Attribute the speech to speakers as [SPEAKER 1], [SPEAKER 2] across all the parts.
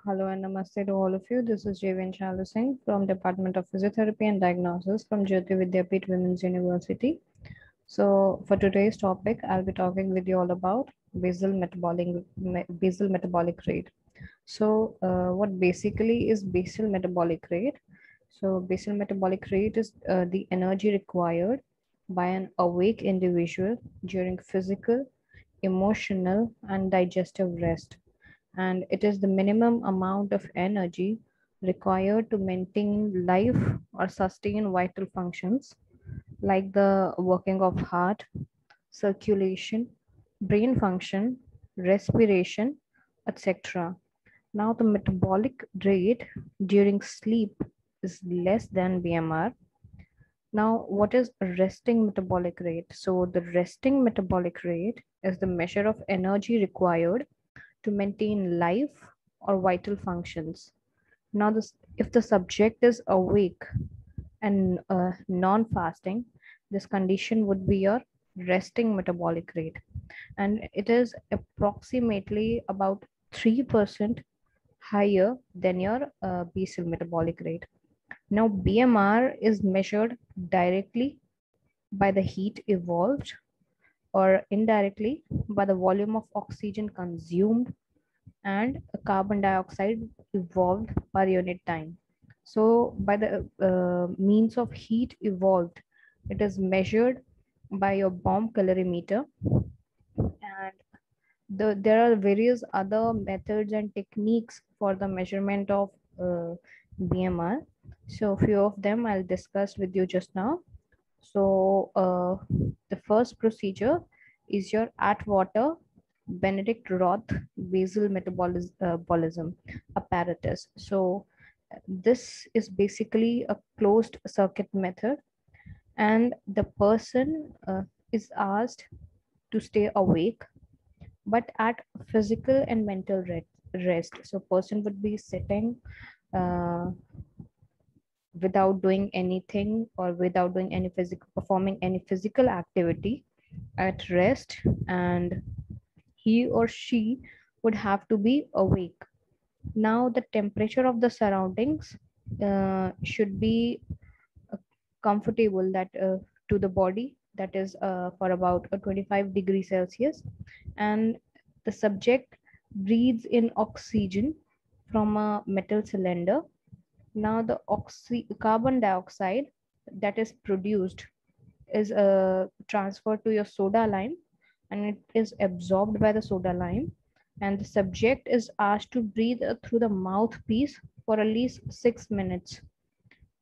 [SPEAKER 1] Hello and namaste to all of you. This is Jayven Chalu Singh from Department of Physiotherapy and Diagnosis from Jyoti Vidyapeeth Women's University. So for today's topic, I'll be talking with you all about basal metabolic rate. So what basically is basal metabolic rate? So basal metabolic rate is the energy required by an awake individual during physical, emotional, and digestive rest, and it is the minimum amount of energy required to maintain life or sustain vital functions like the working of heart, circulation, brain function, respiration, etc. Now, the metabolic rate during sleep is less than BMR. Now, what is resting metabolic rate? So, the resting metabolic rate is the measure of energy required to maintain life or vital functions. Now, if the subject is awake and non-fasting, this condition would be your resting metabolic rate, and it is approximately about 3% higher than your basal metabolic rate. Now, BMR is measured directly by the heat evolved or indirectly by the volume of oxygen consumed and carbon dioxide evolved per unit time. So by the means of heat evolved, it is measured by your bomb calorimeter, and there are various other methods and techniques for the measurement of BMR. So a few of them I'll discuss with you just now. So the first procedure is your Atwater Benedict Roth basal metabolism apparatus. So this is basically a closed circuit method, and the person is asked to stay awake but at physical and mental rest. So person would be sitting uh, without doing anything or without doing any physical performing any physical activity at rest, and he or she would have to be awake. Now the temperature of the surroundings should be comfortable that to the body, that is for about 25 degrees Celsius, and the subject breathes in oxygen from a metal cylinder. Now the carbon dioxide that is produced is transferred to your soda lime, and it is absorbed by the soda lime, and the subject is asked to breathe through the mouthpiece for at least 6 minutes.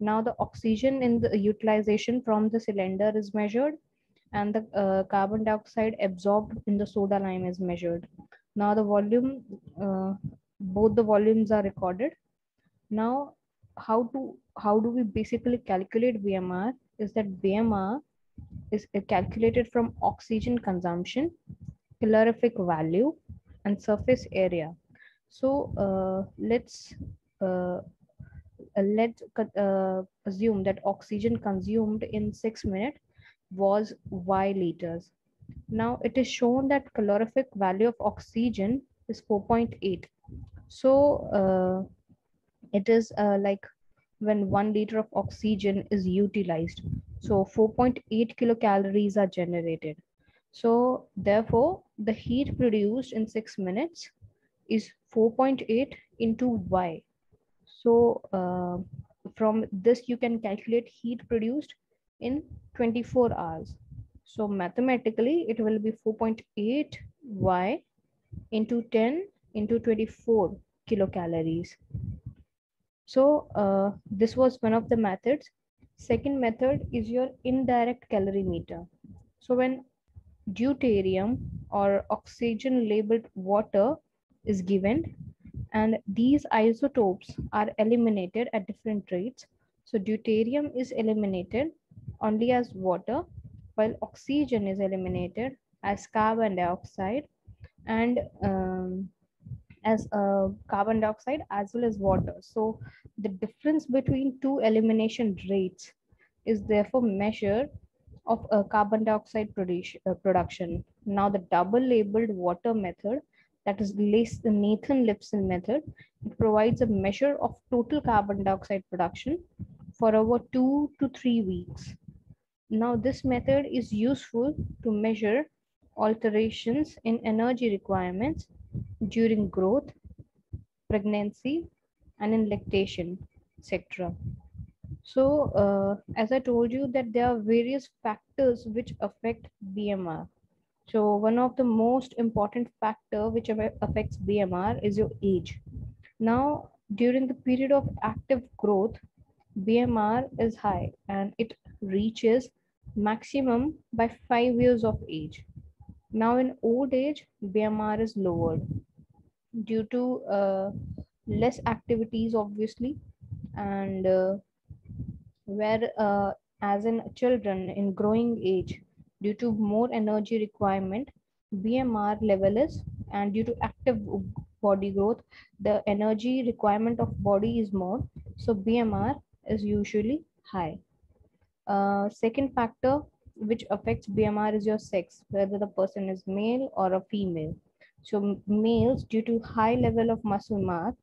[SPEAKER 1] Now the oxygen in the utilization from the cylinder is measured, and the carbon dioxide absorbed in the soda lime is measured. Now the volume, both the volumes are recorded. Now, how do we basically calculate BMR? Is that BMR is calculated from oxygen consumption, calorific value, and surface area. So uh, let's assume that oxygen consumed in 6 minutes was Y liters. Now it is shown that calorific value of oxygen is 4.8. So it is like when 1 liter of oxygen is utilized, so 4.8 kilocalories are generated. So therefore the heat produced in 6 minutes is 4.8 into Y. So from this you can calculate heat produced in 24 hours. So mathematically it will be 4.8 Y into 10 into 24 kilocalories. So this was one of the methods. Second method is your indirect calorimeter. So when deuterium or oxygen labeled water is given, and these isotopes are eliminated at different rates. So deuterium is eliminated only as water, while oxygen is eliminated as carbon dioxide, and as carbon dioxide as well as water. So the difference between two elimination rates is therefore measure of carbon dioxide production. Now the double labeled water method that is the Nathan-Lipson method. It provides a measure of total carbon dioxide production for over 2 to 3 weeks. Now, this method is useful to measure alterations in energy requirements during growth, pregnancy, and in lactation, etc. So, as I told you that there are various factors which affect BMR. So one of the most important factor which affects BMR is your age. Now, during the period of active growth, BMR is high and it reaches maximum by 5 years of age. Now in old age, BMR is lowered due to less activities, obviously, and where as in children in growing age, due to more energy requirement, BMR level is, and due to active body growth, the energy requirement of body is more, so BMR is usually high. Second factor which affects BMR is your sex, whether the person is male or a female. So males, due to high level of muscle mass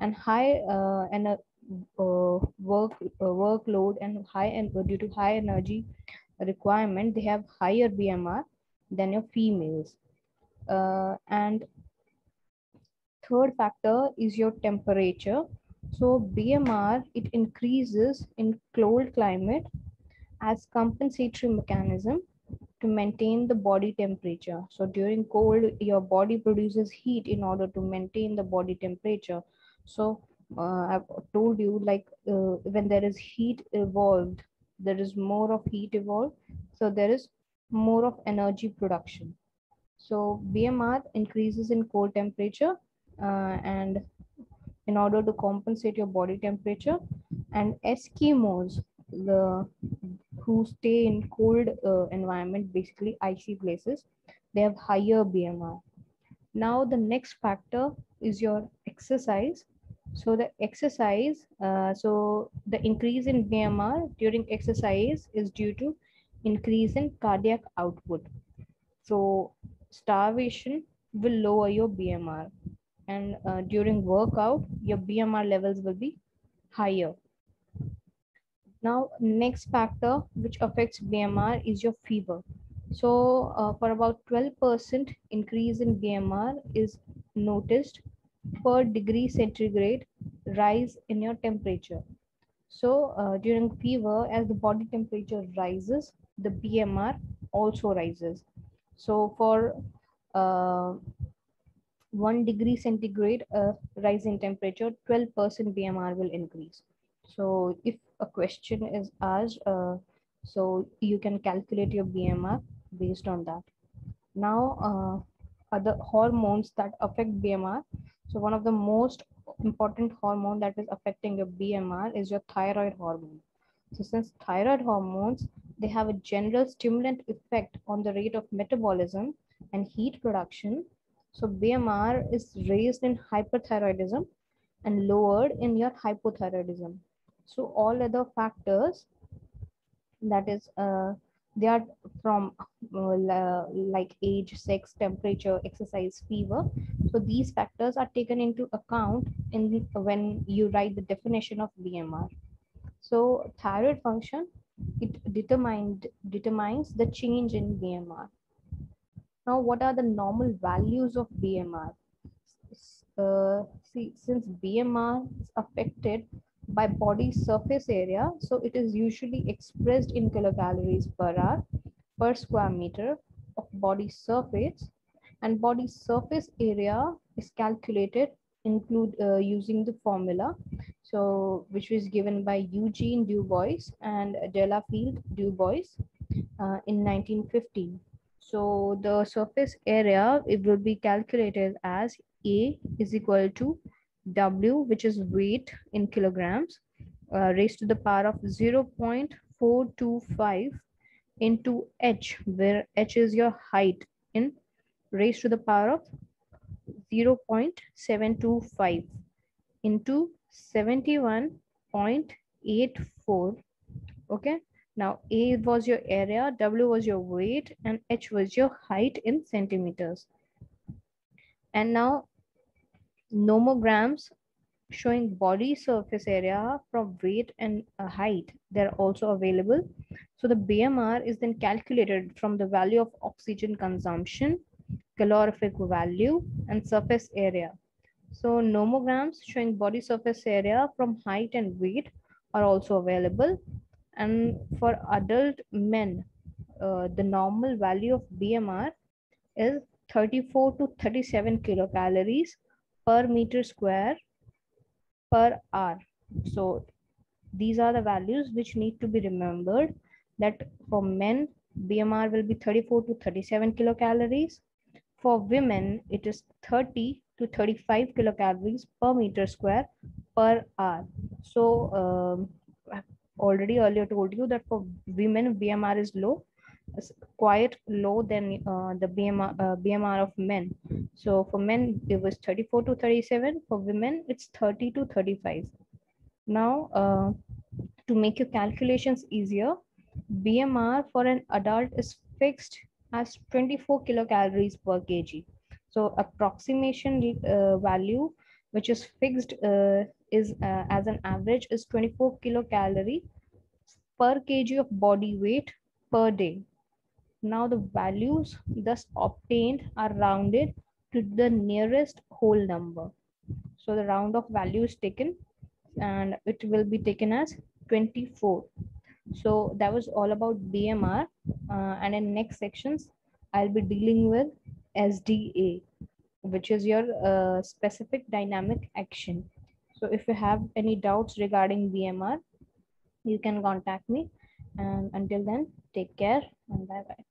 [SPEAKER 1] and high workload and due to high energy requirement, they have higher BMR than your females. And third factor is your temperature. So BMR, it increases in cold climate as compensatory mechanism to maintain the body temperature. So during cold, your body produces heat in order to maintain the body temperature. So I've told you, like when there is heat evolved, there is more of heat evolved. So there is more of energy production. So BMR increases in cold temperature and in order to compensate your body temperature. And Eskimos, the who stay in cold environment, basically icy places, they have higher BMR. Now the next factor is your exercise. So the exercise, so the increase in BMR during exercise is due to increase in cardiac output. So starvation will lower your BMR, and during workout, your BMR levels will be higher. Now, next factor which affects BMR is your fever. So, for about 12% increase in BMR is noticed per degree centigrade rise in your temperature. So, during fever, as the body temperature rises, the BMR also rises. So, for 1 degree centigrade rise in temperature, 12% BMR will increase. So if a question is asked, so you can calculate your BMR based on that. Now, other hormones that affect BMR. So one of the most important hormone that is affecting your BMR is your thyroid hormone. So since thyroid hormones, they have a general stimulant effect on the rate of metabolism and heat production. So BMR is raised in hyperthyroidism and lowered in your hypothyroidism. So all other factors, that is they are from like age, sex, temperature, exercise, fever. So these factors are taken into account in when you write the definition of BMR. So thyroid function, it determines the change in BMR. Now, what are the normal values of BMR? See, since BMR is affected by body surface area, so it is usually expressed in kilocalories per hour per square meter of body surface, and body surface area is calculated using the formula, so which was given by Eugene Du Bois and Delafield Du Bois in 1915. So the surface area, it will be calculated as A is equal to W, which is weight in kilograms, raised to the power of 0.425 into H, where H is your height, in raised to the power of 0.725 into 71.84. Okay. Now, A was your area, W was your weight, and H was your height in centimeters. And now nomograms showing body surface area from weight and height, they're also available. So the BMR is then calculated from the value of oxygen consumption, calorific value, and surface area. So nomograms showing body surface area from height and weight are also available. And for adult men, the normal value of BMR is 34 to 37 kilocalories per meter square per hour. So these are the values which need to be remembered, that for men, BMR will be 34 to 37 kilocalories. For women, it is 30 to 35 kilocalories per meter square per hour. So I've already earlier told you that for women, BMR is low, quite low than the BMR of men. So for men, it was 34 to 37. For women, it's 30 to 35. Now, to make your calculations easier, BMR for an adult is fixed as 24 kilocalories per kg. So approximation value, which is fixed is as an average is 24 kilocalorie per kg of body weight per day. Now the values thus obtained are rounded to the nearest whole number. So the round of value is taken and it will be taken as 24. So that was all about BMR. And in next sections, I'll be dealing with SDA, which is your specific dynamic action. So if you have any doubts regarding BMR, you can contact me. And until then, take care and bye bye.